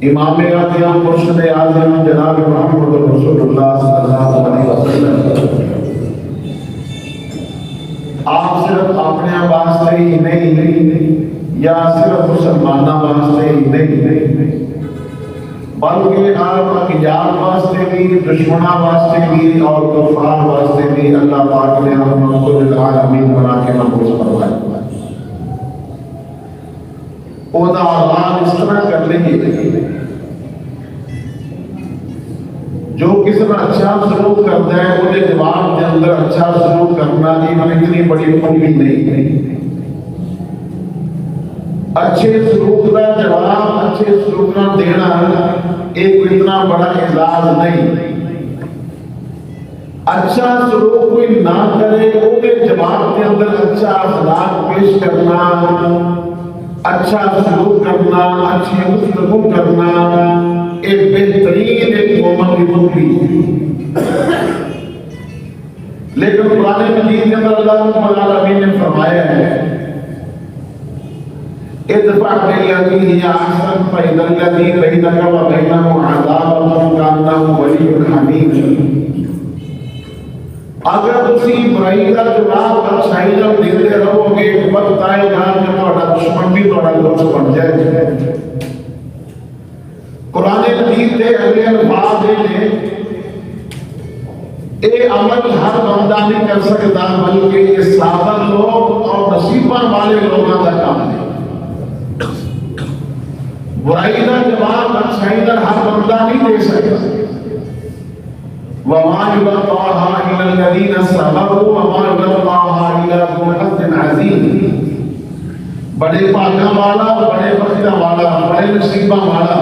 امام اعظم مرشد اعظم جناب محمد رسول اللہ صلی اللہ علیہ وسلم آپ صرف اپنے واسطے ہی نہیں یا صرف مسلمانوں واسطے ہی نہیں بلکہ آپ اغیار واسطے بھی، دشمنوں واسطے بھی اور کفار واسطے بھی اللہ پاک نے رحمت للعالمین بنا کے محفوظ فرمایا۔ وہ آغاز اس طرح کر لیں گے، جو کسی طرح اچھا سلوک کرتا ہے وہ جواب کے اندر اچھا سلوک کرنا اتنی بڑی خوبی نہیں ہے۔ اچھے سلوک کا جواب اچھے سلوک کا دینا ایک اتنا بڑا اعزاز نہیں۔ اچھا سلوک کوئی نہ کرے وہ جواب کے اندر اچھا اخلاق پیش کرنا، اچھا سلوک کرنا، اچھی گفتگو کرنا ایک بہترین ایک مومن کی خوبی۔ لیکن قرآن مجید کے اندر اللہ رب العالمین نے فرمایا ہے ادفع بالذی ہی احسن فاذا الذی بینک وبینہ عداوۃ کانہ ولی حمیم۔ اگر تسی برائی کا جواب اچھائی کا دیتے رہو گے وقت آئے گا کہ تہاڈا دشمن بھی تہاڈا دوست بن جائے گا۔ قرآن مجید کے اگلے الفاظ ہیں اے عمل ہر بندہ نہیں کر سکتا بلکہ یہ صابر لوگ اور نصیبہ والے لوگوں کا کام ہے۔ برائی کا جواب اچھائی کا ہر بندہ نہیں دے سکتا۔ وَمَا يُلَقَّاهَا إِلَّا الَّذِينَ صَبَرُوا وَمَا يُلَقَّاهَا إِلَّا ذُو حَظٍّ عَظِيمٍ۔ بڑے پاکاں والا، بڑے بختاں والا، بڑے نصیباں والا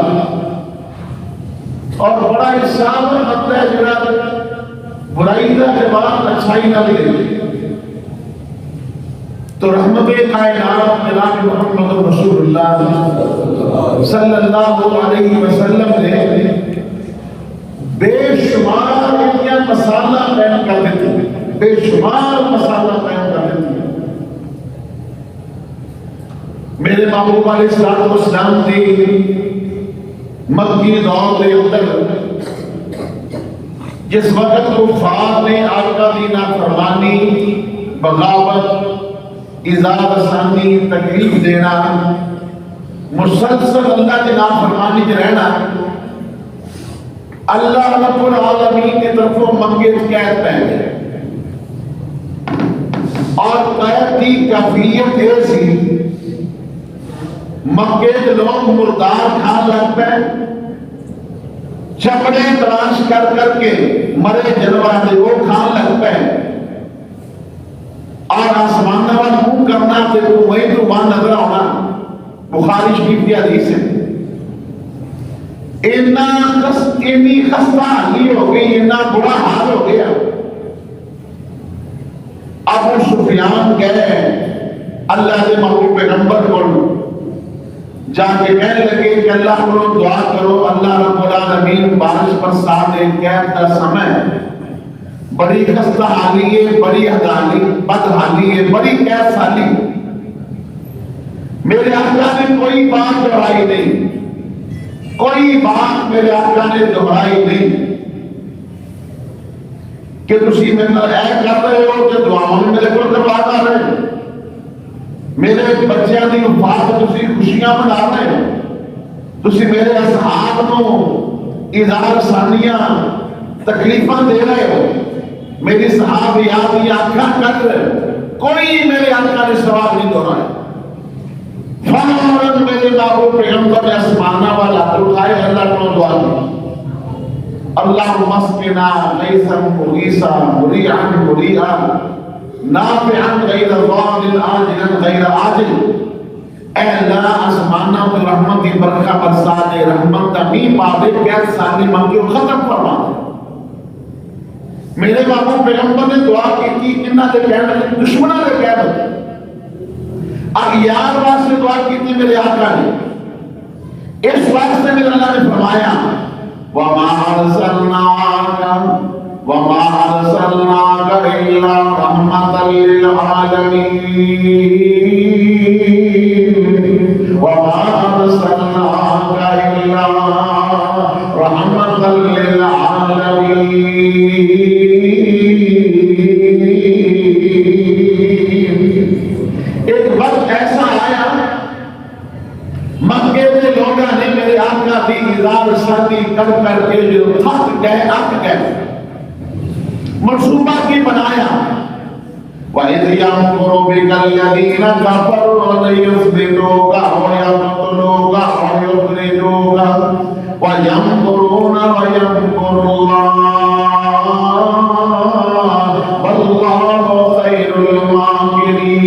اور بڑا صابر بندہ ہے جڑا برائی کا جواب اچھائی نہ دے۔ تو رحمت کائنات جناب محمد رسول اللہ صلی اللہ علیہ وسلم نے بے شمار مسالہ بیان کر دیتے ہیں، بے شمار مسالہ بیان کر دیتے ہیں۔ میرے محبوب علیہ السلام نے مکی دور کے اندر جس وقت کفار نے آقا کی نافرمانی، بغاوت، ایذا رسانی، تکلیف دینا، مسلسل اللہ کی نافرمانی میں رہنا، اللہ رب العالمین کی طرفوں مکے قید پہ گئے اور قید کی کیفیت یہ سی مکے کے لوگ مردار کھان لگ پہ، چپڑے تلاش کر کر کے مرے جانور وہ کھان لگ پہ اور آسمان نوال منہ کرنا تے تو وہی تو وہاں نظر آنا۔ بخاری شریف کی حدیث ہے اتنی خستہ حالی ہو گئی، اتنا برا حال ہو گیا۔ ابو سفیان گئے اللہ کے محبوب پیغمبر کو جا کے کہنے لگے کہ اللہ کو دعا کرو اللہ رب العالمین بارش برسا دے، قید کا سمے بڑی خستہ حالی ہے، بڑی بدحالی ہے، بڑی قید سالی۔ میرے آقا نے کوئی بات دہرائی نہیں، کوئی بات میرے آقا نے دہرائی نہیں کہ تسی میں اے کر رہے ہو کہ دعاؤں میں میرے کو کروا رہے ہو، میرے بچیاں دی وفات تسی خوشیاں منا رہے ہو، تسی میرے اصحاب کو اظہار ثانیہ تکلیفاں دے رہے ہو، میری صحابیات کی آنکھاں کٹ رہے ہو۔ کوئی میرے آقا نے سوال نہیں دہرایا۔ فوراً میرے محبوب پیغمبر نے آسمانہ والا اٹھائے اللہ کو دعا دی، اللہم اسقنا غیثا مغیثا مریعا مریعا نافعا غیر ضار عاجلا غیر عاجل۔ اے اللہ آسمانہ کو رحمت کی برکہ برسا دے، رحمت کا مین پا دے، قید سانی منگی اور ختم فرما دے۔ میرے محبوب پیغمبر نے دعا کی تھی کنہ دے قید دشمنہ دے قید اغیار واسطے دعا کی تھی میرے آقا نے۔ اس واسطے میرے اللہ نے فرمایا وَمَا أَرْسَلْنَاكَ إِلَّا رَحْمَةً لِلْعَالَمِينَ وَمَا أَرْسَلْنَاكَ إِلَّا رَحْمَةً لِلْعَالَمِينَ۔ ایک وقت ایسا آیا مکہ مکے کے لوگوں نے میرے آقا کی ہزار شادی کر کر کے جو تھک گئے اک گئے منصوبہ کی بنایا وَإِذْ يَمْكُرُ بِكَ الَّذِينَ كَفَرُوا لِيُثْبِتُوكَ أَوْ يَقْتُلُوكَ أَوْ يُخْرِجُوكَ وَيَمْكُرُونَ وَيَمْكُرُ اللَّهُ وَاللَّهُ خَيْرُ الْمَاكِرِينَ۔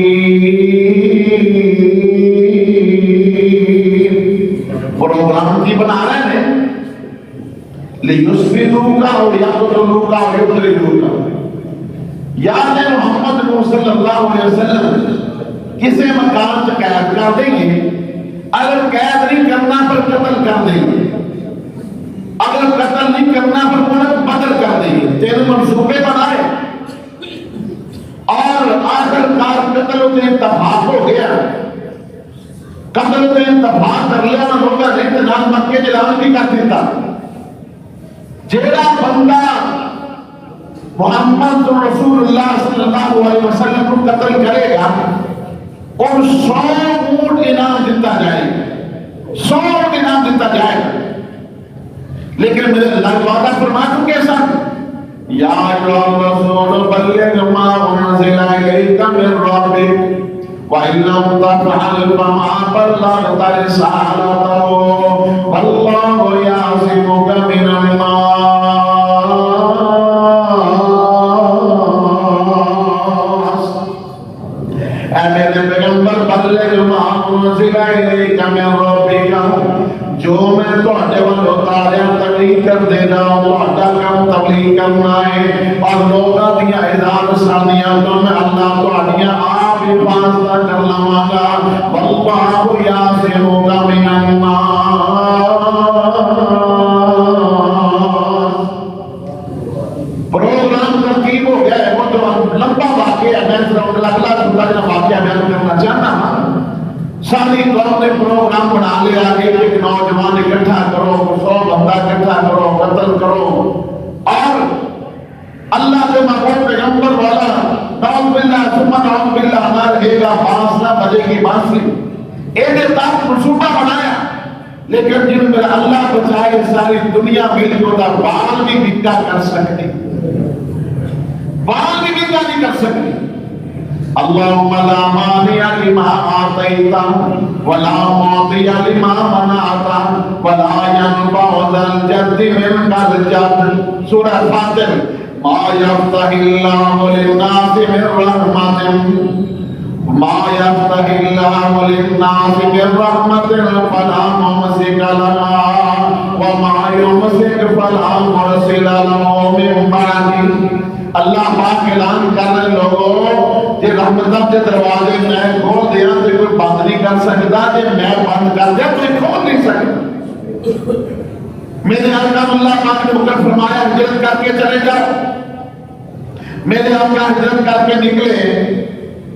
پروگرام کی بنا رہے ہیں لِيُثْبِتُوكَ أَوْ يَقْتُلُوكَ أَوْ يُخْرِجُوكَ، یاد ہے محمد صلی اللہ علیہ وسلم کسے مکان سے قید کر دیں گے، اگر قید نہیں کرنا پر قتل کر دیں گے، اگر قتل نہیں کرنا پر بدل کر دیں گے، تین منصوبے بنائے اور آخر کار قتل سے اتفاق ہو گیا، قتل سے اتفاق کر لیا اور لوگا انتظام مکے جلال بھی کر دیتا، جیڑا بندہ محمد رسول اللہ صلی اللہ علیہ وسلم کو قتل کرے گا اور 100 اونٹ انعام دیتا جائے گا، 100 انعام دیتا جائے گا۔ لیکن میرے اللہ وعدہ فرما چکے سن یا ایھا الرسول بلغ ما انزل الیک من ربک وَإِن لَّمْ تَفْعَلْ فَمَا بَلَّغْتَ رِسَالَتَهُ وَاللَّهُ يَعْصِمُكَ مِنَ النَّاسِ۔ اے میرے پیغمبر بلغ ما انزل الیک من ربک، جو میں تواڈے ول اتاریا تبلیغ کر دینا، تواڈا کام تبلیغ کرنا ہے اور لوگاں دیاں اذان سنایا تو میں اللہ تواڈیاں آپ حفاظت کر لواں گا، واللہ یعصمک من الناس۔ پروگرام ترتیب ہو گیا ہے، وہ تو لمبا واقعہ ہے، میں صرف اگلا واقعہ بیان کرنا چاہتا ہوں۔ ساری قوم نے پروگرام بنا لیا، ایک نوجوان اکٹھا کرو، 100 بندہ اکٹھا کرو، قتل کرو، اور اللہ سے محبوب پیغمبر والا نعوذ باللہ ثم نعوذ باللہ نہ رہے گا، بانس نہ بجے گی بانسری، ایسے تک منصوبہ بنایا۔ لیکن جن میں اللہ بچائے ساری دنیا مل کو دا بال بھی بکا کر سکتی، بال بھی بکا نہیں کر سکتی۔ اللہم لا مانع لما آتیت ولا معطی لما منعت ولا ينفع ذا الجد منک الجد۔ سورہ فاتر ما یفتح اللہ للناس من رحمت ما یفتح اللہ للناس من رحمت فلا ممسک لها وما يمسک فلا مرسل له من بعده۔ اللہ پاک اعلان کر رہے لوگوں کہ رحمتہ کے دروازے میں کھول دیا تو کوئی بند نہیں کر سکتا، کہ میں بند کر دیا کوئی کھول نہیں سکتا۔ میرے آقا اللہ پاک نے حکم فرمایا ہجرت کر کے چلے جاؤ۔ میرے آقا ہجرت کر کے نکلے،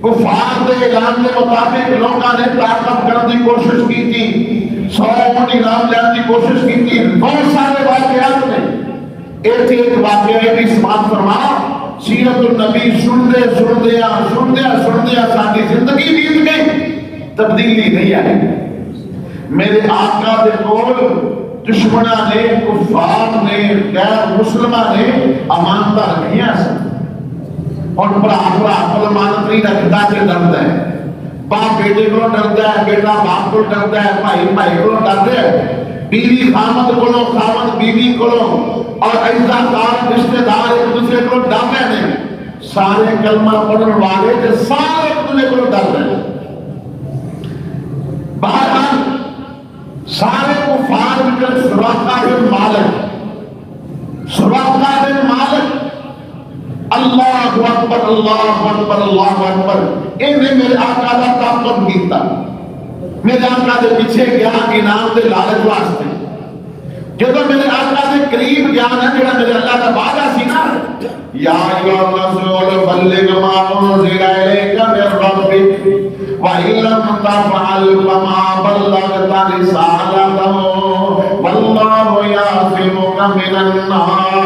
کفار کے اعلان کے مطابق لوگوں نے طاقت کرنے کی کوشش کی تھی، 100 اونٹ انعام لینے کی کوشش کی تھی، بہت سارے واقعات نے۔ ایک واقعہ بھی سماعت فرما، سیرت النبی سنتے ساری زندگی بیت گئی، تبدیلی نہیں آئی۔ میرے آقا دے کول دشمنہ نے، کفار نے، غیر مسلمہ نے امانتہ رکھیاں سن، اور بڑا امانت نہیں رکھتا سے ڈرتا ہے، باپ بیٹے کو ڈرتا ہے، بیٹا باپ کو ڈرتا ہے، بھائی کو ڈرتا ہے، بیوی خامد کو، خامد بیوی کو، اور عزہ دار رشتہ دار ایک دوسرے کو ڈر رہے ہیں۔ سارے کلمہ پڑھنے والے تھے، سارے ایک دوسرے کو ڈر رہے ہیں۔ بہرحال سارے کفار مل سراقہ بن مالک اللہ اکبر اللہ اکبر اللہ اکبر، انہیں میرے آقا دا طاقت کیتا، میرے آقا دے پیچھے گیا انعام دے لالچ واسطے۔ جدو میرے آقا دے قریب گیا نا، جڑا میرے اللہ کا وعدہ سی نا، یا ایھا الرسول بلغ ما انزل الیک من ربک وَإِن لَّمْ تَفْعَلْ فَمَا بَلَّغْتَ رِسَالَتَهُ وَاللَّهُ يَعْصِمُكَ مِنَ النَّاسِ۔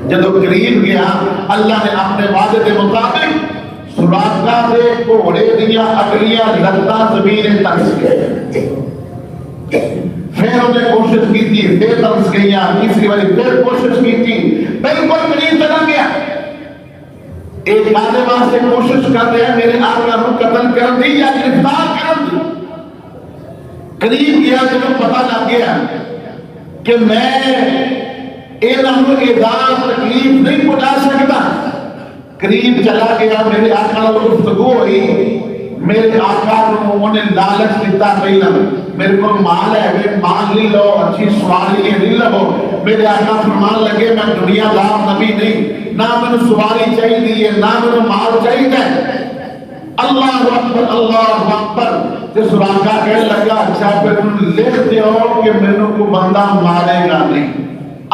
جدو قریب گیا، اللہ نے اپنے وعدے کے مطابق سراقہ دے گھوڑے دیا اگلیاں لتاں زمین ترس گئے. پھر انہیں کوشش کی تھی، پھر ترس گئیاں، تیسری والی پھر کوشش کی تھی، بالکل قریب چلا گیا. ایک آدھے واسطے کوشش کر رہے ہیں میرے آقا کو قتل کر دی یا گرفتار کر دی. قریب گیا جب پتہ لگ گیا کہ میں انہوں اعزاز تکلیف نہیں پہنچا سکتا. قریب چلا گیا، میرے آقا کو گفتگو ہوئی. میرے آقا کو انہیں لالچ دیتا پہلا، میرے کو مال ہے، میں مال لے لو، اچھی سواری لے لو. میرے آقا فرمان لگے میں دنیا دار نبی نہیں، نہ میں سواری چاہیے نہ میں مال چاہیے. اللہ اکبر اللہ اکبر. تے سراقہ کہنے لگا اچھا پھر لکھ دیو کہ مینوں کو بندہ مارے گا نہیں،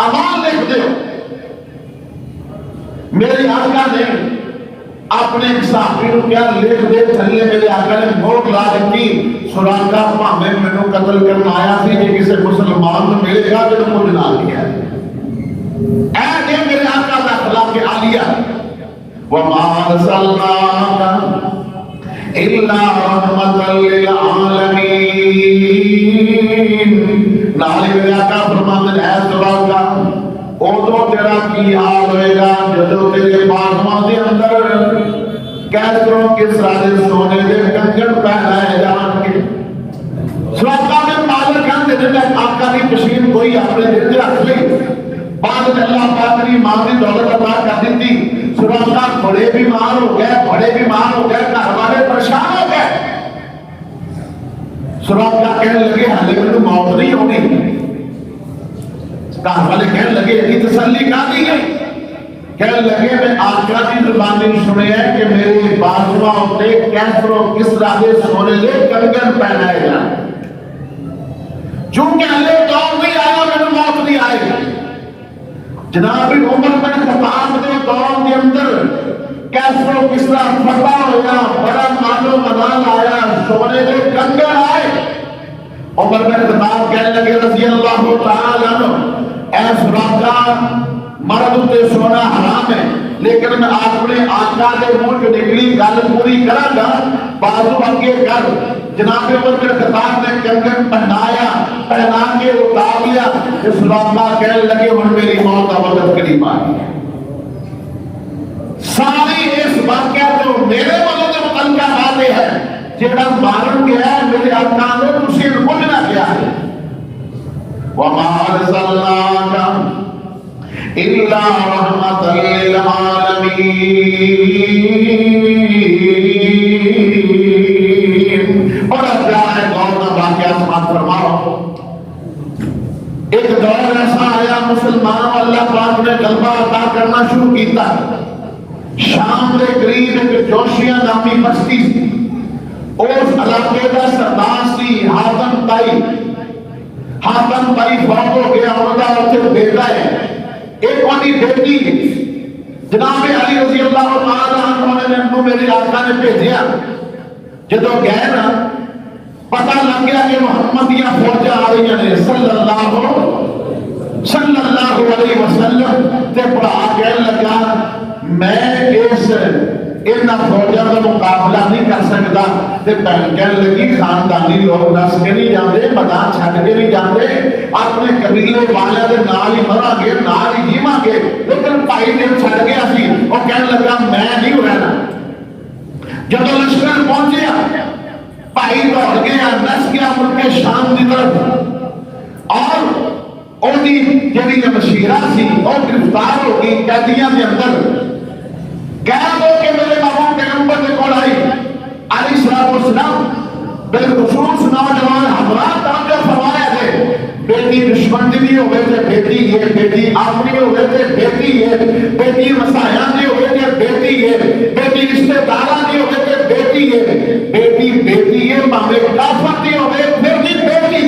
امان لکھ دیو. میرے آقا نے اپنے صحابی کو کیا لکھ دے تھلے. میرے آقا نے موت لا دیتی، سراقہ بھاویں مینوں قتل کرنا آیا سی کہ کسی مسلمان کو ملے گا جو کو جنا لیا. اے یہ میرے آقا کا اخلاق عالیہ. وما ارسلناک الا رحمۃ للعالمین. نالے میرے آقا فرماتے ہیں اے سراقہ اوہ تیرا کی حال ہوئے گا جدو تیرے باغوں کے اندر کیسروں کس راجے سونے دے کنگن پہنائے جان کے. سراقہ میں مالک ہم دے دے آقا کی پشین کوئی اپنے دل رکھ لی. بعد اللہ پاک نے ماں کی دولت عطا کر دیتی. سراقہ بڑے بیمار ہو گئے، گھر والے پریشان ہو گئے. سراقہ کہنے لگے حالے میں موت نہیں ہونی. گھر والے کہنے لگے اتنی تسلی کر دی گئی. کہنے لگے میں آقا کی زبانی سنے ہیں کہ میرے بازواں ہوتے کیسروں کس راجے سونے لے کنگن پہنائے جائیں. چونکہ اللہ دور نہیں آیا میں موت نہیں آئے گی. جناب عمر بن خطاب کے دور کے اندر کیسروں کس طرح فتح ہویا، بڑا مال و منال آیا، سونے کے کنگن آئے. عمر بن خطاب کہنے لگے رضی اللہ تعالی عنہ اے سراقہ مرد تے سونا حرام ہے، لیکن میں اپنے آقا کے منہ جو نکلی گل پوری کراں گا. بازو اگے کر. جناب عمر بن خطاب نے کنگن پہنا کے اتار لیا. سراقہ کہنے لگے ہن میری موت کا وقت قریب آ گیا. ساری اس واقعہ تو میرے والوں کے متعلقہ باتیں ہیں جہاں مارن گیا ہے میرے آقا نے تسی بجنا کیا ہے. وما ارسلناک الا رحمۃ للعالمین. بڑا پیارا دور کا واقعہ سماعت فرماؤ. ایک دور ایسا آیا مسلمانوں اللہ پاک نے غلبہ عطا کرنا شروع کیتا. شام کے قریب ایک جوشیہ نامی بستی سی. اس علاقے کا سردار سی حاتم طائی. حاتم طائی فوت ہو گیا، ان کا اسے بیٹا ہے. ایک والی بیٹی جناب علی رضی اللہ تعالی عنہ نے میرے آقا نے بھیجا. جدو گئے نا پتہ لگ گیا کہ محمدیہ فوجاں آ رہی ہیں صلی اللہ علیہ وسلم. تے پڑھا کہنے لگا میں اس انہاں فوجاں کا مقابلہ نہیں کر سکتا. تے بہن کہنے لگی خاندانی لوگ نس کے نہیں جاندے، میدان چھڈ کے نہیں جاندے، اپنے قبیلے والے دے نال ہی مراں گے، نال ہی جیواں گے. لیکن بھائی نے چھڈ گیا سی، وہ کہنے لگا میں نہیں رہنا. جب لشکر پہنچیا بھائی دوڑ گیا، نس گیا ملک شام کی طرف. اور اونی جڑی مشیرہ سی وہ گرفتار ہو گئی قیدیاں کے اندر. قید ہو کے میرے محبوب پیغمبر کے کول آئی علیہ الصلوۃ والسلام. بالخصوص نوجوان حضرات توجہ فرمایا ہے. بیٹی دشمن دی ہوئے تے بیٹی ہے، بیٹی اپنی ہوئے تے بیٹی ہے، بیٹی مسایاں دی ہوئے تے بیٹی ہے، بیٹی رشتہ داراں دی ہوئے تے بیٹی ہے. بیٹی ہے مامے کافر دی ہوئے پھر بھی بیٹی.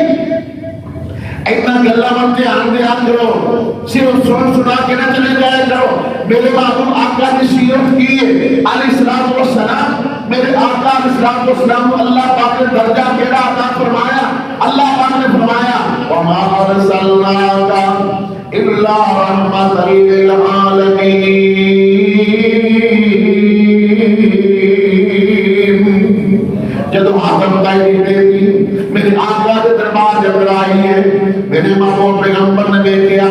اتنا گلا من دھیان دیا کرو، صرف سنا کے نہ چلے جایا کرو. میرے محبوب آقا کی سیرت کی ہے علیہ السلام والسلام. میرے آقا علیہ السلام والسلام اللہ پاک نے درجہ کیڑا عطا فرمایا. اللہ پاک نے فرمایا وما ارسلناک الا رحمۃ للعالمین. میرے آقا کے دربار جب آئی ہے میرے محبوب پیغمبر نے دیکھا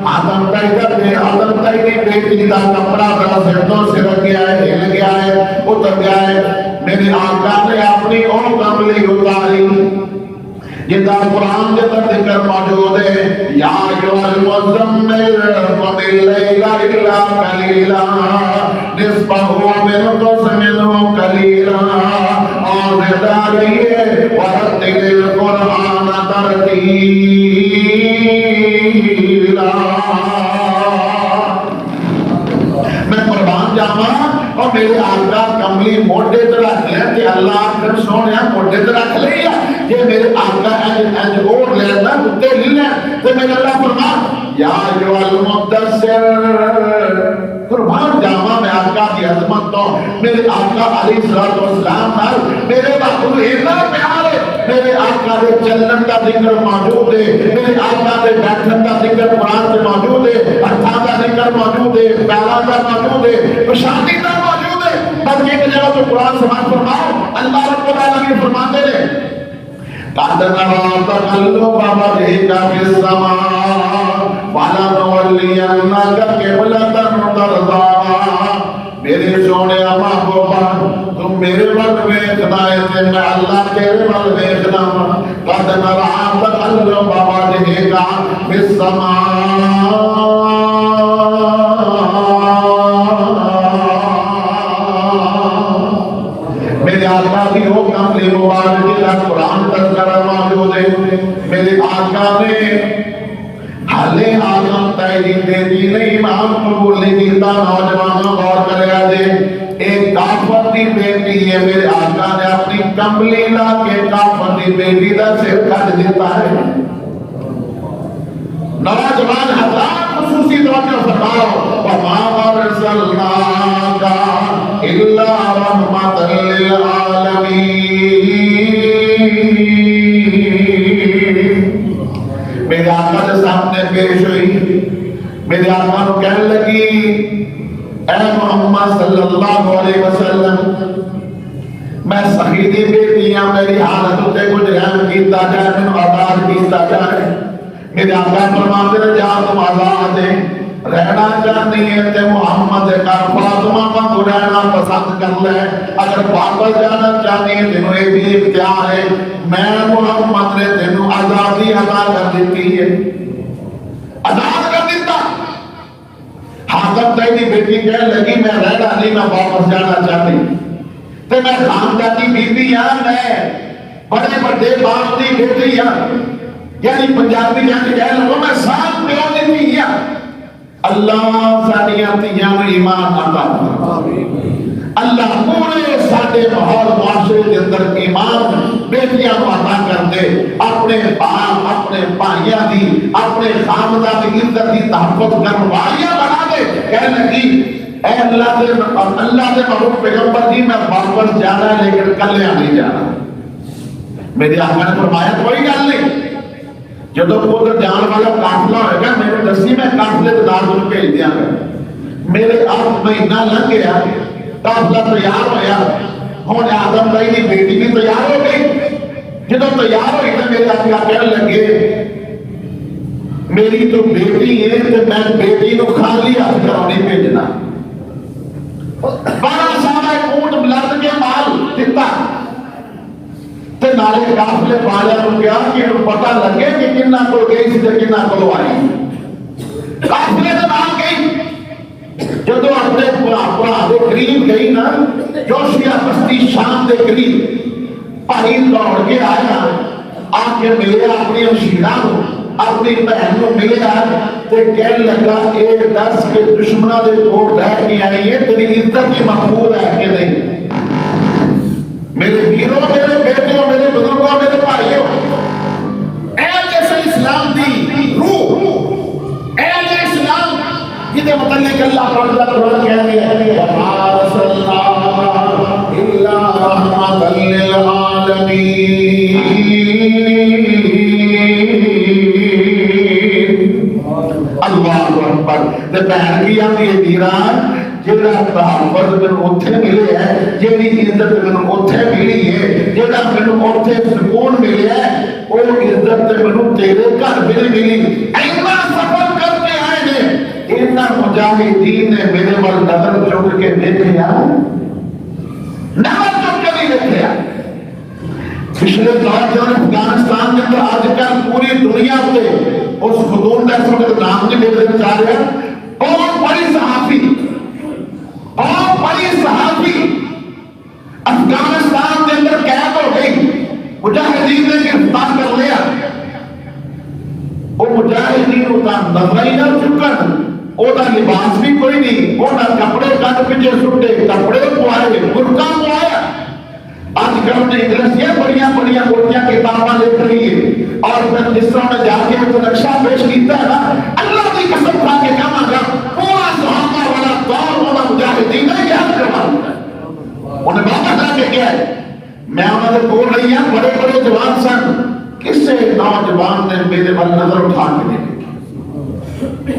آدم تائی نے بیٹی کا کپڑا ذرا سردوں سے رکھ گیا ہے ہل گیا ہے اتر گیا ہے میرے آقا نے اپنی اور کملی اتاری جدا قرآن کے اندر ذکر موجود ہے یا ایھا المزمل قم اللیل الا قلیلا نصفہ وانقص منہ قلیلا اور ذکریہ ورتل القرآن ترتیلا میں قربان جاواں اور میرے آقا کملی موڈے تے رکھ لے تے اللہ کر سونیا موڈے تے رکھ لیا کہ میرے آقا اج اور لینا اتے لے لے تے میرے اللہ فرمان یا ایھا المدثر قربان جاواں میں آقا کی عظمت تو میرے آقا علیہ الصلوۃ والسلام نال میرے محبوب اتنا پیار ہے میرے آقا دے چلن کا ذکر موجود ہے میرے آقا دے بیٹھن کا ذکر قرآن سے موجود ہے ہتھاں کا ذکر موجود ہے پیراں کا موجود ہے پشانی کا موجود ہے بس ایک جگہ تو قرآن سماعت فرماؤ اللہ رب العالمین فرماتے ہیں قد نرى تقلب وجهك في السماء ولنولينك قبلة ترضاها میرے سونے محبوبا تم میرے وقت ویکھنا ہے تے میں اللہ تیرے وقت ویکھنا قد نرى تقلب وجهك في السماء میرے آقا کی وہ کملی مبارک کا قرآن تذکرہ موجود ہے میرے آقا نے حالے آدم تائی بیٹی نے امام قبول نہیں کیتا نوجوانوں غور کریا دے ایک کافر دی بیٹی ہے میرے آقا نے اپنی کملی لا کے کافر دی بیٹی دا سر کٹ دیتا ہے نوجوان حضرات خصوصی توجہ فرماؤ وما ارسلناک الا رحمۃ للعالمین میرے آقا کے سامنے پیش ہوئی میرے آقا کو کہنے لگی اے محمد صلی اللہ علیہ وسلم میں شہیدی بیٹیاں میری حالت تے کچھ رحم کیتا جائے میں آزاد کیتا جائے میرے آقا فرماتے ہیں جہاں تم آزاد ہیں رہنا چاہتی ہے تے محمد کا فاطمہ کو رہنا پسند کر لے اگر واپس جانا چاہتی ہے تینوں یہ بھی اختیار ہے میں محمد نے تینوں آزادی عطا کر دیتی ہے آزاد کر دیتا حاکم تیری بیٹی کہنے لگی میں رہنا نہیں میں واپس جانا چاہتی تے میں خاندانی بیوی ہاں میں بڑے بڑے باپ دی بیٹی ہاں یعنی پنجابی جانے کہہ لگو میں ساتھ پیو دیتی ہاں اللہ سانیاں تیاں ایمان عطا اللہ پورے ساڈے ماحول معاشرے کے اندر ایمان بیٹیاں کو عطا کر دے اپنے باپ اپنے بھائیاں دی اپنے خاندان کی عزت کی تحفظ کرنے والیاں بنا دے کہنے لگی اے اللہ دے محبوب پیغمبر جی میں واپس جانا ہے لیکن کلیاں نہیں جانا میرے آقا نے فرمایا کوئی گل نہیں جدو ادھر جان والا قافلہ ہوئے گا میرے دسی میں قافلے دار کو بھیج دیا گا میرے آپ مہینہ لگ گیا قافلہ تیار ہویا ہوں آدم بھائی کی بیٹی بھی تیار ہو گئی جدو تیار ہوئی تو میرے آقا کہنے لگے میری تو بیٹی ہے تو میں بیٹی کو خالی ہاتھ کرانی بھیجنا 12 سال اونٹ بلند کے مال دیتا تے نالے قافلے والے کو کیا کہ پتہ لگے کہ کنا کو گئی سی تے کنا کو آئی قافلے تے نال گئی جدو اپنے پورا دے قریب گئی نا جوشیا بستی شام دے قریب بھائی دوڑ کے آیا آ کے ملے اپنی ہمشیرہ کو اپنی بہن کو ملے تے کہنے لگا اے دس کے دشمنوں دے کوٹ لے کے آئی ہے تیری عزت کی محفوظ ہے کہ نہیں میرے ویروں میرے بیٹیوں میرے بزرگوں میرے بھائیوں اے جیسے اسلام دی روح اے جیسے اسلام جہاں متعلق اللہ قرآن کہہ رہے ہیں وَمَا أَرْسَلْنَاكَ إِلَّا رَحْمَةً لِّلْعَالَمِينَ اللہ اکبر تے بہن کی آتی ہے دیران جیڑا تحفظ میں اتھے ملے ہے جیڑی عزت میں اتھے ملی ہے جیڑا میں اتھے سکون ملے ہے او عزت تے مینوں تیرے گھر بھی نہیں ملی، اینا سفر کر کے آئے نے، اینا مجاہدین نے میرے وال نظر چک کے دیکھیا، نظر چک کے نہیں دیکھیا۔ پچھلے دور جو افغانستان کے اندر آج کل پوری دنیا پہ اس خطون کا اس نام نہیں لے دینا چاہ رہے ہیں، بہت بڑی صحافی، بہت بڑی صحافی افغانستان کے اندر قید ہو گئی، مجاہدین نے گرفتار کر لیا۔ وہ مجاہدین ہوتا نظر ہی نہ چکن، وہ لباس بھی کوئی نہیں، وہ کپڑے کٹ پیچھے سٹے، کپڑے پوائے، برقع پوایا۔ آج کل نے انگلش بڑیاں بڑیاں موٹیاں کتاباں لکھ رہی ہے، اور پھر جس طرح نے جا کے تو نقشہ پیش کیتا ہے نا، اللہ کی قسم کھا کے کہاں گا پورا صحابہ والا دور والا مجاہدین نے کیا کروا انہیں واپس آ کے کیا ہے۔ میں انہوں نے بول رہی ہوں بڑے بڑے جوان سن، کسے نوجوان نے میرے بل نظر اٹھا کے نہیں دیکھی،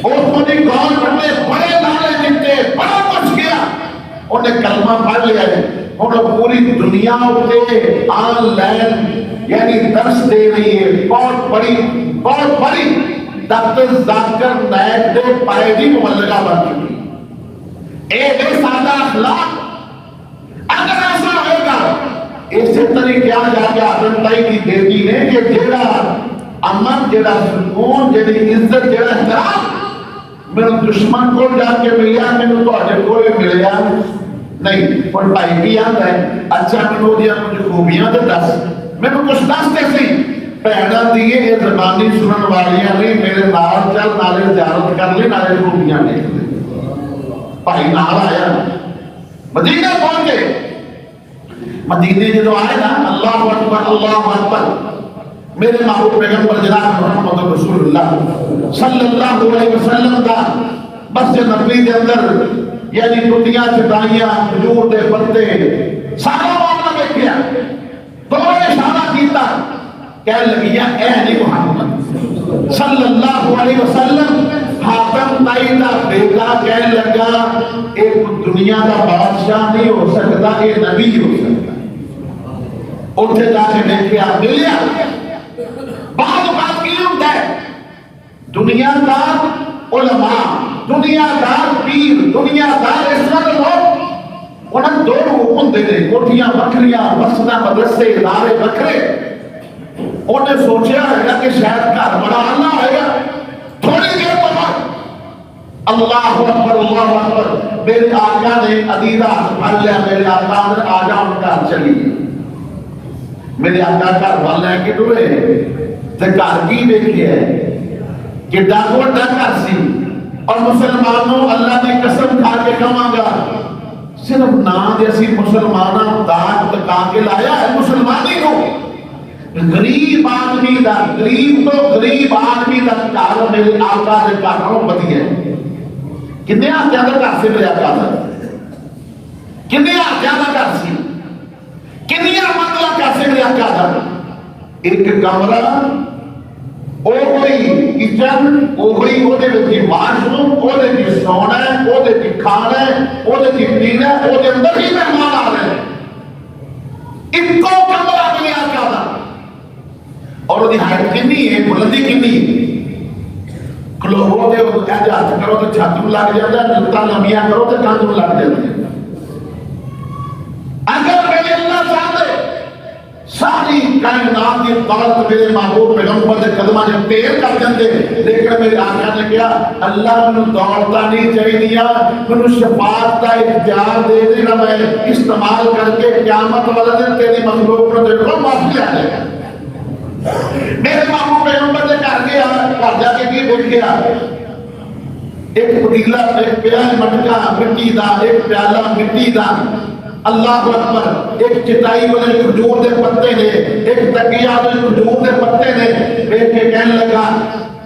اور مجھے کون بڑے بڑے نعرے دیتے، بڑا کچھ کیا، انہیں کلمہ پڑھ لیا ہے، انہوں پوری دنیا ہوتے آن لائن یعنی درس دے رہی ہے، بہت بڑی ڈاکٹر ذاکر نائک دے پائے بھی مبلغہ بن چکی۔ ایک سادہ اخلاق اگر ایسا ہوگا، اسی طریقے کیا جا کے آدم تائی کی بیٹی نے کہ جیڑا امن، جیڑا سکون، جیڑی عزت، جیڑا احترام میرے دشمن کو جا کے ملیا، میرے تو آجے کوئی ملیا نہیں۔ اور بھائی بھی آتا ہے، اچھا منو دیا مجھے خوبیاں دے دس، میں نے کچھ دس تے سی پہنا دیئے یہ زبانی سنن والیاں نہیں، میرے نال چل نالے زیارت کر لی، نالے خوبیاں دیکھ لی۔ بھائی نال آیا، مدینہ پہنچے، مدینے جدو آئے نا، اللہ اکبر اللہ اکبر، میرے محبوب پیغمبر جناب محمد رسول اللہ صلی اللہ علیہ وسلم کا مسجد نبوی کے اندر یعنی ٹوٹیاں چٹائیاں کھجور دے پتے سارا معاملہ دیکھیا، دونوں نے اشارہ کیتا، کہنے لگیا اے علی محمد صلی اللہ علیہ وسلم، حاتم تائی دا بیٹا کہنے لگا ایک دنیا کا بادشاہ نہیں ہو سکتا، ایک نبی ہو سکتا۔ اتھے جا کے دیکھیا ملیا، بعض اوقات کی ہوتا ہے دنیا دار علماء، دنیا دار پیر، دنیا دار اس طرح لوگ انہیں دو حکم دے دے، کوٹھیاں بکریاں، مسجداں مدرسے ادارے بکرے، انہیں سوچیا ہے کہ شاید گھر بڑا اللہ آئے گا، تھوڑی دیر بعد اللہ اکبر اللہ اکبر، میرے آقا نے عدیدہ پڑھ لیا، میرے آقا نے آجا ان کا چلی، میرے آقا گھر والا ہے کہ ڈوئے تے گھر کی دیکھی ہے کہ ڈاکور ڈاکر سی، اور مسلمانوں اللہ نے قسم کھا کے کہاں گا صرف نا جیسی مسلمانہ داغ تکا کے لایا ہے، مسلمانی ہو غریب آدمی دا، غریب تو غریب آدمی دا کارو میرے آقا دے کاروں بدی ہے، کتنے آج زیادہ کار سے میرے آقا دا، کتنے آج زیادہ کار سی، کتنے مطلع کار سے میرے آقا دا، ایک کمرہ اوہی کچن، اوہی او دے وچ واش روم، او دے وچ سونا ہے، او دے وچ کھانا ہے، او دے وچ پینا ہے، او دے اندر ہی مہمان آ رہے ہیں، اکو کمرہ ملے آقا دا، اور وہ دی ہائٹ کنی ہے، بلندی کنی ہے، کلوہو دے وہ کہہ جاتا کرو تو چھاتم لگ جاتا ہے، لتا لمیاں کرو تو کاندم لگ جاتا ہے۔ اگر میرے اللہ چاہتے ساری کائنات کی دولت میرے محبوب پیغمبر دے قدمہ جب تیر کر جاندے، لیکن میرے آقا نے کیا اللہ منو دولتا نہیں چاہیے، منو شفاعت کا اختیار دے دینا، میں استعمال کر کے قیامت والا دن تیری مخلوق کو دیکھو معافی آ جائے گا۔ میرے محبوب پیغمبر نے کہا گیا اور جا کے کی دیکھ گیا ایک پتیلا، ایک پیالہ مٹکا مٹی دا، ایک پیالہ مٹی دا، اللہ اکبر، ایک چٹائی والے کھجور دے پتے نے، ایک تکیہ والے کھجور دے پتے نے، بیٹھ کے کہنے لگا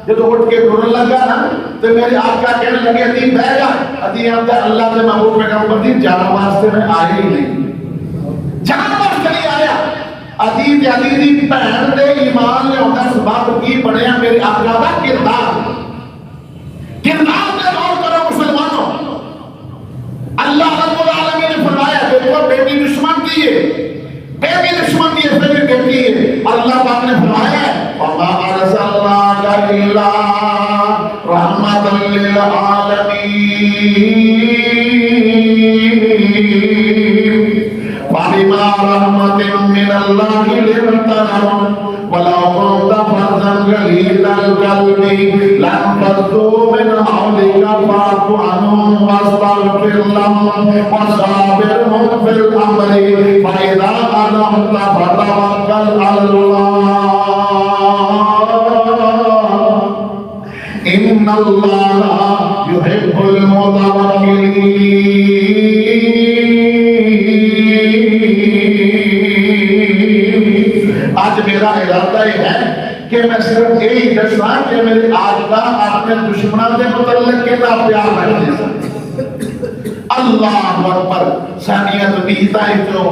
جب اٹھ کے ڈرن لگا نا تو میرے آقا کہنے لگے ادھی بہ گا، ادھی آتا اللہ سے محبوب پیغمبر دی جانا واسطے میں آئے ہی نہیں، جانا واسطے نہیں آیا۔ ادھی دی بہن دے ایمان لے ہوتا سبب کی بنیا میرے آقا دا کردار، کردار میں غور کرو مسلمانوں، اللہ رب العالمین نے فرمایا دیکھو بیٹی دشمن کی ہے، بیٹی دشمن کی ہے، پھر بیٹی ہے، اللہ فبما رحمة من الله لنت لهم ولو كنت فظا غليظ القلب لانفضوا من حولك فاعف عنهم واستغفر لهم وشاورهم في الأمر فإذا عزمت فتوكل على الله إن الله يحب المتوكلين. آج میرا ارادہ یہ ہے کہ میں صرف یہی دسنا کہ میرے آقا اپنے دشمنوں کے متعلق کتنا پیار رکھتے ہیں. اللہ اکبر. ثانیہ طبیعت جو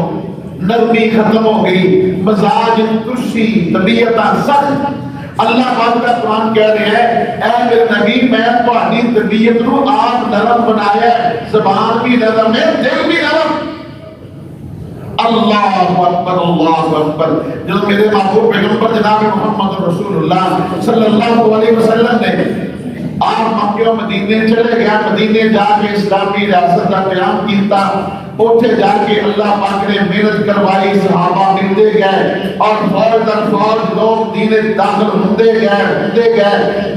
نرمی ختم ہو گئی, مزاج ترشی, طبیعت سخت. اللہ پاک کا قرآن کہہ رہے ہیں اے میرے نبی میں تمہاری طبیعت کو آپ نرم بنایا ہے, زبان بھی نرم ہے, دل بھی نرم. اللہ اکبر اللہ اکبر. جو میرے محبوب پیغمبر جناب محمد رسول اللہ صلی اللہ علیہ وسلم نے آپ مکہ و مدینے چلے گیا, مدینے جا کے اسلامی ریاست کا قیام کیتا, اوٹھے جا کے اللہ پاک نے محنت کروائی, صحابہ ملتے گئے اور فوج در فوج لوگ دین داخل ہوتے گئے.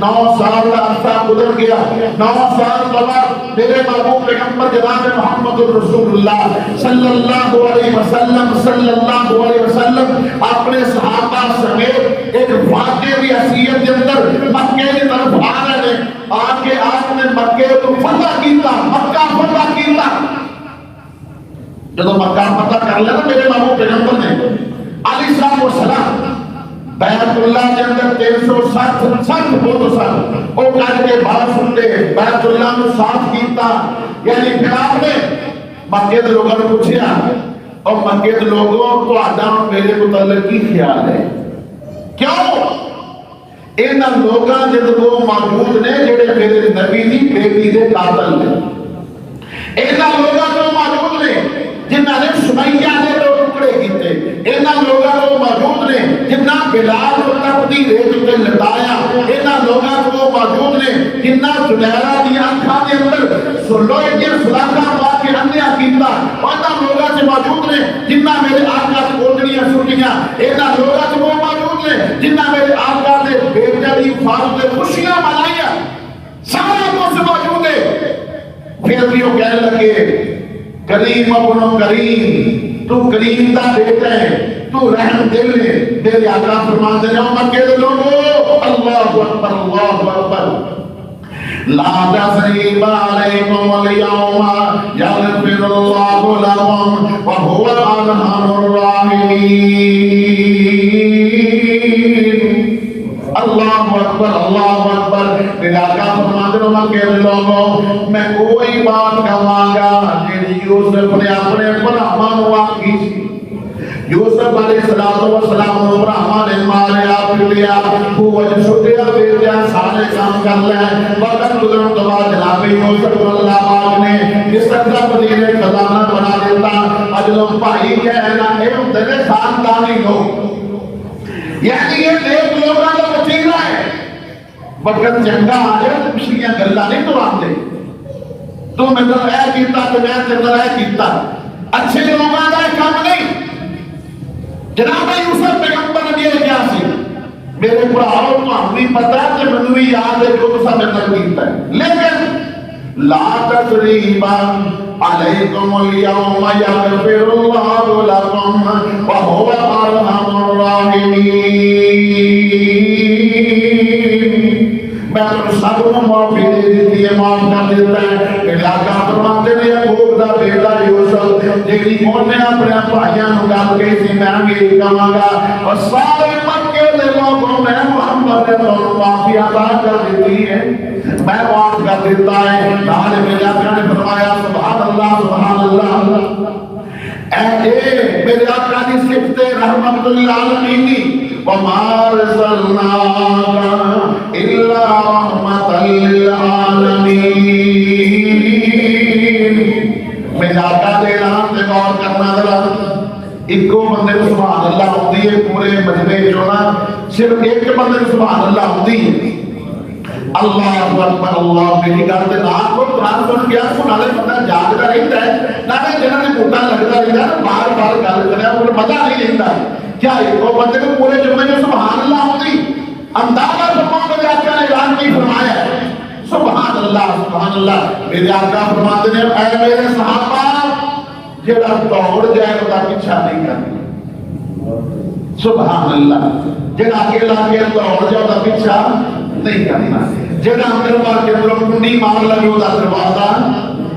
9 سال کا عرصہ گزر گیا. 9 سال بعد میرے محبوب پیغمبر جناب محمد رسول اللہ صلی اللہ علیہ وسلم اپنے صحابہ سمیت ایک واقعے کی حیثیت کے اندر مکے کی طرف آ رہے ہیں. آگے آپ نے مکے کو فتح کیتا, مکہ فتح کیتا. جب مکہ فتح کر لینا میرے محبوب پیغمبر نے علیہ السلام بیت اللہ کے اندر 360 بہت سال وہ کر کے باہر سنتے بیت اللہ میں صاف کیتا. یعنی پھر آپ نے مکے کے لوگوں نے پوچھا اور مکے کے لوگوں تو آدم میرے متعلق کی خیال ہے کیوں؟ ان لوگاں جب وہ موجود نے جڑے میرے نبی دی بیٹی دے قاتل نے, ان لوگاں جو موجود نے جنہاں نے سمیہ نے دو ٹکڑے کیتے, ان لوگاں جو موجود نے جنہاں بلال کو تپتی ریت تے لٹایا, ان لوگاں جو موجود نے جنہاں زلیخا دی آنکھاں دے اندر لوہے دی سلاخاں پا کے انیا کیتا, ان لوگاں سے موجود نے جنہاں میرے آقا دی کوٹڑیاں سٹیاں, ان لوگاں سے وہ موجود نے جنہاں میرے آقا دے بیٹے دی فاروق دے خوشیاں منائیاں, سارا کچھ موجود ہے. پھر بھی وہ کہنے لگے کریم ابن کریم, تو کریم دا بیٹا ہے, تو رحم دل ہے. میرے آقا فرماتے ہیں مکے دے لوگو اللہ اکبر اللہ اکبر لا تثریب علیکم اليوم یغفر اللہ لکم وهو ارحم الراحمین. اللہ اکبر اللہ اکبر. میرے آقا فرماتے ہیں مکے دے لوگو میں کوئی بات کہاں گا جیڑی یوسف نے اپنے بھراواں نوں آکھی سی. یوسف علیہ السلام نوں بھراواں نے ماریا پٹیا فوج چھٹیا بھیجیا سارے کام کر لے. وقت گزرن تو بعد جناب یوسف کو اللہ پاک نے اس طرح مدینے خزانہ بنا دیتا. اجلو بھائی کہنا اے ہوندے نے خاندانی لوگ, یعنی یہ نیک لوگاں دا وسیلہ ہے. وقت چنگا آ جائے تو پچھلیاں گلاں نہیں دہراندے. تو میں تو اے کیتا تو میں تیرے اے کیتا, اچھے لوگاں دا کام نہیں. جناب یوسف پیغمبر نے یہ کیا سی میرے بھراؤ تمہیں بھی پتہ ہے کہ مینوں بھی یاد ہے جو تساں میرے نال کیتا ہے, لیکن لا تثریب علیکم اليوم یغفر اللہ لکم وهو ارحم الراحمین. میں تو سب کو معافی دے دیتی ہے, معاف کر دیتا ہے. میرے آقا فرماتے ہیں یعقوب دا بیٹا یوسف جیڑی اونے اپنے بھائیاں نوں گل کہی سی میں بھی کہاں گا اور سارے مکے دے لوگوں نے محمد نے تو معافی عطا کر دیتی ہے, میں معاف کر دیتا ہے. نال میرے آقا نے فرمایا سبحان اللہ سبحان اللہ. اے میرے آقا دی صفت رحمت للعالمین وما ارسلناک الا رحمت للعالمین. میرے آقا دے نام تے غور کرنا ذرا. ایکو بندے کو سبحان اللہ ہوندی ہے پورے مجمع چوں نا, صرف ایک بندے کو سبحان اللہ ہوندی ہے. اللہ اکبر اللہ. میری گل تے نہ کو قرآن سن کے آپ کو نالے بندہ جاگدا رہتا ہے, نالے جنہاں نے نال گل کریا وہ مزہ نہیں لینا. کیا ایک بندے کو پورے جمعے میں سبحان اللہ ہوتی؟ اندازہ فرماؤ میرے آقا نے اعلان کی فرمایا ہے سبحان اللہ. میرے آقا فرماتے ہیں اے میرے صحابہ جڑا دوڑ جائے وہ پیچھا نہیں کرنا. سبحان اللہ. جڑا اکیلا دوڑ جائے وہ پیچھا نہیں کرنا. جڑا اندر مار کے کنڈی مار لگے وہ دروازہ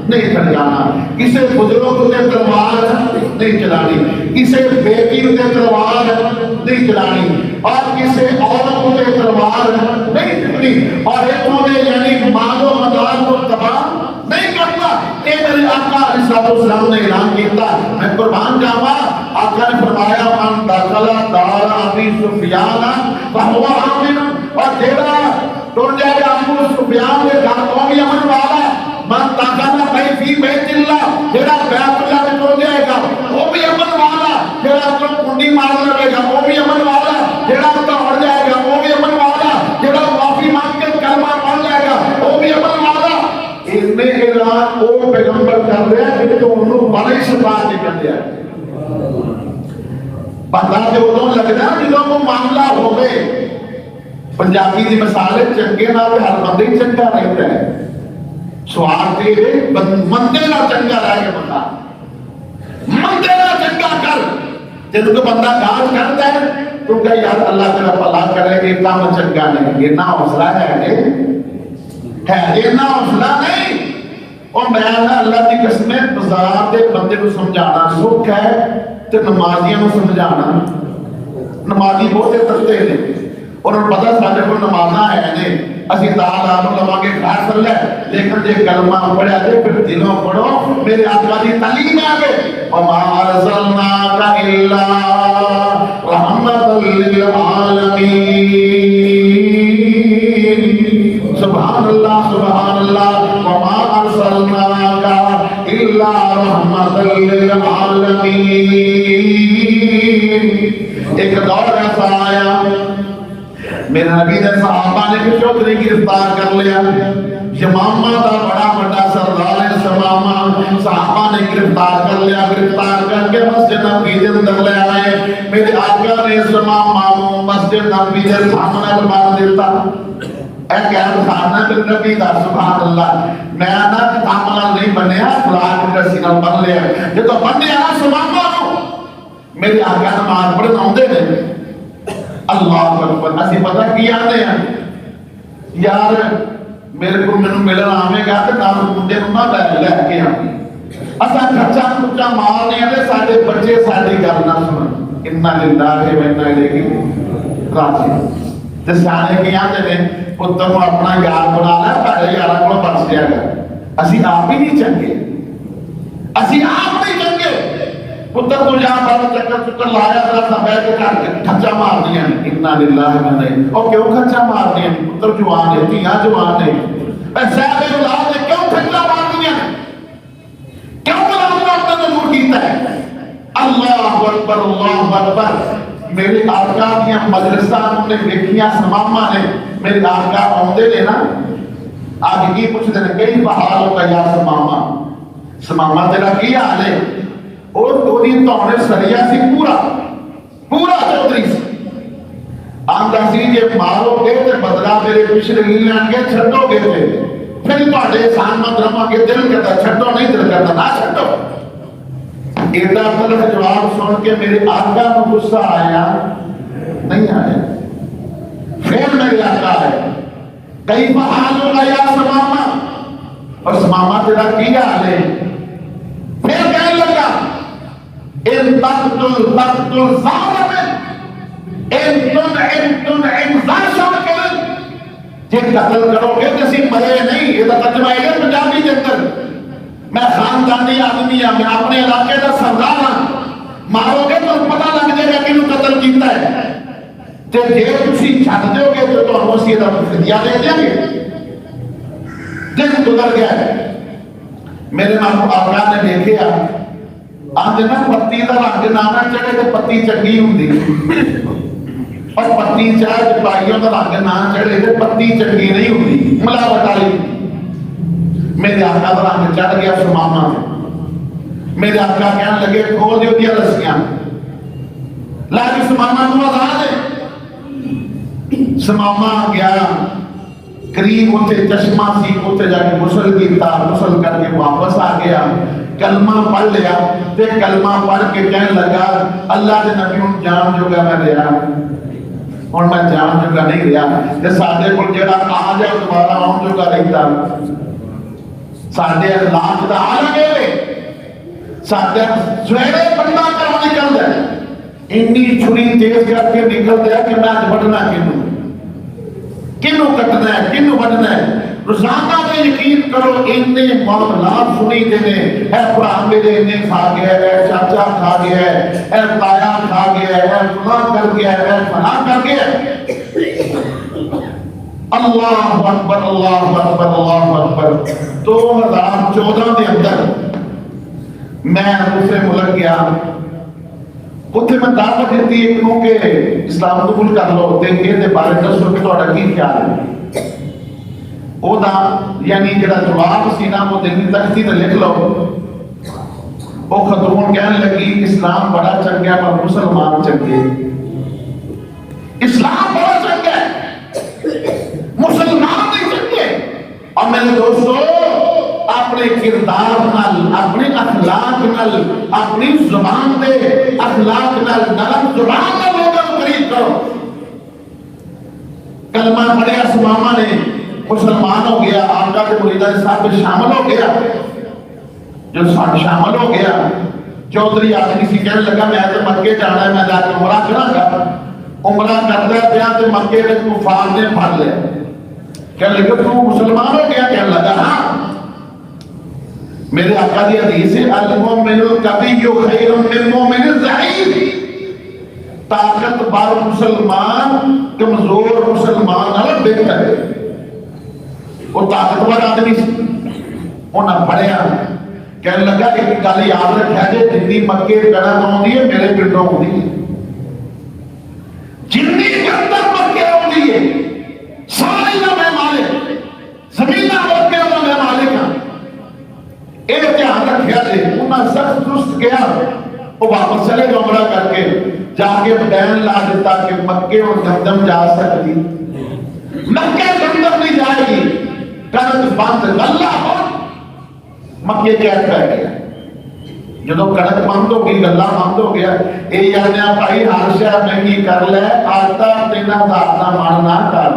نہیں کھڑکانا. کسی بزرگ تے تلوار نہیں چلانی, کسی بیٹی تے تلوار نہیں چلانی, اور کسی عورت تے تلوار نہیں چلانی, اور اتوں نے یعنی مال و مدار کو تباہ نہیں کرنا. اے میرے آقا علیہ السلام نے اعلان کیتا. میں قربان جاواں, آقا نے فرمایا من دخل دار ابی سفیان فهو آمن. اور جیڑا ٹر جائے ابو سفیان کے گھر کو بھی امن والا. من دخل فی بیت اللہ, جیڑا بیت اللہ میں ٹر جائے گا وہ بھی امن والا. جیڑا تو کنڈی مار لگے گا وہ بھی امن والا. جیڑا دوڑ جائے گا وہ بھی امن والا. جیڑا معافی مانگ کے کلمہ پڑھ جائے گا وہ بھی امن والا. انہیں اعلان وہ پیغمبر کر رہے ہیں جن کو انہوں بڑے شفا کے کر دیا. پتہ جو ادوں لگنا جدوں وہ معاملہ ہو گئے. پنجابی دی مثال ہے چنگے نال ہر بندے چنگا رہتا ہے. سوار دے مندے نہ چنگا رہ کے بندہ مندے نہ چنگا کر. جن کو بندہ گال کرتا ہے تو کہ یار اللہ تیرا بھلا کرے گا, کام چنگا نہیں. یہ نہ حوصلہ ہے یہ نہ حوصلہ نہیں. اور میں اللہ کی قسم بازار دے بندے کو سمجھانا سکھ ہے تے نمازیاں کو سمجھانا. نمازی بہت ترتے نے اور پتہ سارے کو نمازاں ہے نے اسی تعالیٰ لواں کے گھر چل ہے, لیکن جے کلمہ پڑھا تے پھر دلوں پڑھو. میرے آقا دی تعلیم ہے وما ارسلناک الا رحمۃ للعالمین. سبحان اللہ وما ارسلناک الا رحمۃ للعالمین. ایک دور ایسا آیا میرے نبی نے صحابہ نے بھی چوکری گرفتار کر لیا. یمامہ دا بڑا بڑا سردار ہے یمامہ, صحابہ نے گرفتار کر لیا. گرفتار کر کے مسجد نبوی دے اندر لے آئے. میرے آقا نے یمامہ کو مسجد نبوی دے سامنے باندھ دیتا. اے کہہ خانہ میرے نبی دا سبحان اللہ. میں نہ کتاباں نہیں بنیا قرآن کا سینہ بن لیا. جے تو بنیا یمامہ کو میرے آقا نماز پڑھن آوندے نے. اللہ اکبر. اسی پتہ کی آتے ہیں یار میرے کو مینوں ملن آوے گا تے نال منڈے نوں نہ لے کے آویں. اساں کچا کچا مارنے تے ساڈے بچے ساڈی گل نہ سنن. انا للہ و انا الیہ راجعون. تے سارے کی آتے نے پتر کو اپنا یار بنا لے, ساڈے یاراں کول بچ جائے گا. اسی آپ ہی نہیں چنگے, اسی آپ نہیں چنگے. پتر کو جہاں بڑا چکر چکر لایا تھا سب بیٹھ کے کھچا مار دیا. انا للہ و انا الیہ. اور کیوں کھچا مار دیا؟ پتر جوان ہے, دھیاں جوان ہے. صاحب اولاد نے کیوں کھچا مار دیا؟ کیوں اللہ نے اپنا ظہور کیتا ہے؟ اللہ اکبر. میرے آقا دیا مجلساں نے دیکھیاں سمامہ نے. میرے آقا آؤندے نے نا آگے کی پوچھتے ہیں کئی بحال ہوگا یا سمامہ. سمامہ تیرا کی حال ہے؟ اور دوری تونے سریا سی پورا چودری سی. آندہ سی جے مارو گے تے بدلا میرے پچھلے لیلان کے چھٹو گے تے پھر پاڑے سان مدرمہ کے دل کرتا چھٹو نہیں دل کرتا نہ چھٹو. ایڈا ملک جواب سن کے میرے آقا کو غصہ آیا نہیں آیا. پھر میرے آقا ہے کئی بحال ہوگا یا سمامہ. اور سمامہ تیرا کی حال ہے؟ پھر کہنے لگا ان تقتل ظالم ان ظاشر کرن. جے قتل کرو گے تو سی مرے نہیں. یہ تو ترجمہ ہے پنجابی کے اندر. میں خاندانی آدمی ہوں, میں اپنے علاقے کا سردار ہوں. مارو گے تو پتہ لگ جائے گا کینوں قتل کیتا ہے. تے جے تسی چھڈ دیو گے تو تانوں اسی دا فدیہ دے دیں گے. دن گزر گیا ہے. میرے ماں آقا نے دیکھا آج نا پتی دا رنگ نہ چڑھے تو پتی چنگی ہوندی, اور پتی چاہے پائیوں دا رنگ نہ چڑھے تو پتی چنگی نہیں ہوندی, ملاوٹ والی. میرے آقا دا رنگ چڑھ گیا سمامہ. میرے آقا کہنے لگے کھول دیو دیا رسیاں لا کے سماما کو آزاد ہے. سماما گیا قریب اتنے چشمہ سی اتنے جا کے غسل کیتا, غسل کر کے واپس آ گیا, کلمہ پڑھ لیا تے کلمہ پڑھ کے کہنے لگا اللہ کے نبی ہوں جان جو گا میں رہا اور میں جان جو گا نہیں رہا تے ساڈے کول جڑا آ جائے دوبارہ آن جو گا رہتا ساڈے اخلاق دا آ لگے ساڈے سویرے بندہ کرو نکل جائے انی چھری تیز کر کے نکل دیا کہ میں آج بڑھنا کنو کٹنا ہے کنو بڑھنا ہے. روزانہ میں یقین کرو اننے معاملات سنی دینے اے قرآن میرے انہیں کھا گیا ہے, اے چاچا کھا گیا ہے, اے تایا کھا گیا ہے, اے فلاں کر گیا ہے, اے فلاں کر گیا ہے. اللہ اکبر اللہ اکبر اللہ اکبر. 2014 کے اندر میں دوسرے ملک گیا, اتنے میں دعوت دیتی ایک نو کہ اسلام قبول کر لو تے یہ بارے دسو کہ تہاڈا کی خیال ہے. او دا یعنی جڑا جواب سی نا وہ دینی تختی تے لکھ لو. او خاتون کہنے لگی اسلام بڑا چنگا پر مسلمان چنگے. اسلام بڑا چنگا مسلمان نہیں چنگے. اور میرے دوستو اپنے کردار نال اپنے اخلاق نال اپنی زبان دے اخلاق نال نرم زبان نال لوگوں کو قریب کرو. کلمہ پڑھیا سماما نے مسلمان ہو گیا, آقا کے مریدہ صاحب میں شامل ہو گیا. جو شامل ہو گیا چودھری آدمی سی کہنے لگا میں تو مکے جانا ہے, میں جا کے عمرہ کروں گا. عمرہ کرتا پیا تو مکے میں کفار نے پھڑ لیا. کہنے لگا تو مسلمان ہو گیا؟ کہنے لگا ہاں. میرے آقا دی حدیث ہے المؤمن القوی خیر من المؤمن الضعیف. طاقت بار مسلمان کمزور مسلمان نال بہتر ہے. وہ طاقتور آدمی انہاں پڑھیا کہنے لگا ایک گل یاد رکھا جے جنی مکے کڑک آتی ہے میرے پنڈوں آتی ہے, جنی گندم مکے آتی ہے ساری کا میں مالک, زمین مکے کا میں مالک ہاں. یہ دھیان رکھا جے. انہاں سخت درست کیا وہ واپس چلے گا عمرہ کر کے جا کے بین لا دیتا کہ مکے اور گندم جا سکتی, مکے گندم نہیں جائے گی. کڑک بند اللہ ہو مکے کیا کہہ گیا. جدو کڑک بند ہو گئی گلا بند ہو گیا یہ جانے بھائی ہر شہر مہنگی کر لے آتا 3000 کا من نہ کر,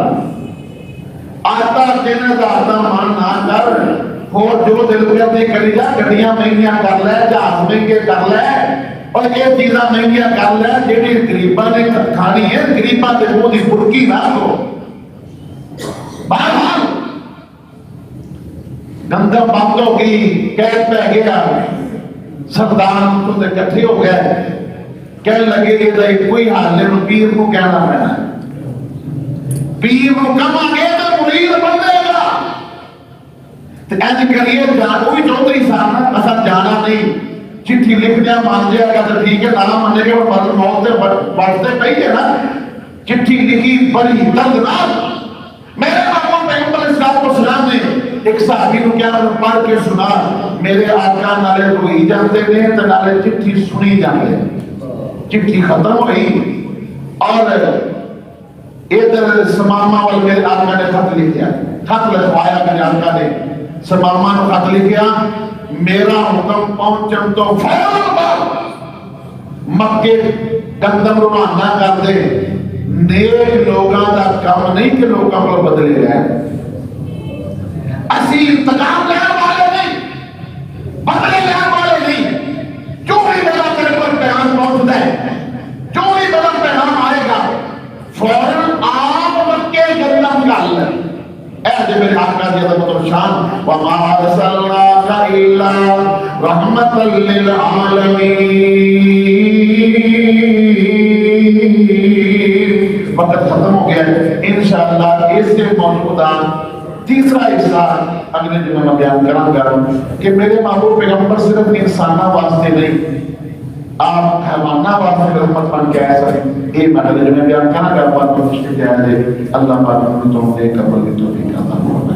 آتا 3000 کا من نہ کر. اور جو دل کرتے کری جا گڈیاں مہنگیاں کر لے, جہاز مہنگے کر لے اور یہ چیزاں مہنگیاں کر لے جہی غریباں نے کھانی ہے غریباں کے منہ کی برکی نہ کرو. بہرحال گندم بند ہو گئی, قید پہ گیا, سردار تو اکٹھے ہو گئے کہنے لگے کہ کوئی حال نہیں پیر کو کہنا پینا, پیر کو کم آگے تو مرید بن جائے گا. ایسے کریے کوئی چودھری صاحب اصل جانا نہیں, چٹھی لکھ دیا مان دیا گا تو ٹھیک ہے, نہ مانے گا پر موت سے بڑھتے پہ ہی ہے نا. چٹھی لکھی بڑی دردناک. میرے محبوب پیغمبر اسلام کو سلام نے ایک صحابی کو کیا پڑھ کے سنا میرے آقا نالے روئی جاتے ہیں تو نالے چٹھی سنی جاتے. چٹھی ختم ہوئی اور ادھر سماما وال میرے آقا نے خط لکھا, خط لکھوایا میرے آقا نے سماما نے خط لکھا میرا حکم پہنچن تو فوراً بعد مکے گندم روانہ کر دے. نیک لوگاں دا کام نہیں کہ لوگاں کو بدلے رہے. اسی انتقام لینے والے نہیں, بدلے لینے والے نہیں. جو بھی میرا میرے پر پیغام پہنچتا ہے, جو بھی میرا پیغام آئے گا فوراً آپ مکے گندم کر لیں. اے جو میرے آقا دی عظمت و شان وما ارسلناک الا رحمۃ للعالمین. وقت ختم ہو گیا ہے. انشاءاللہ اس سے موجودہ تیسرا حصہ اگلے دنوں میں بیان کروں گا کہ میرے محبوب پیغمبر صرف انسانہ واسطے نہیں آپ حیوانہ واسطے رحمت بن کے آئے سکیں. یہ میں اگلے دنوں میں بیان کروں گا. بات کو مشکل جائے اللہ پاک ہم تو قبول کی توفیق عطا فرمائے.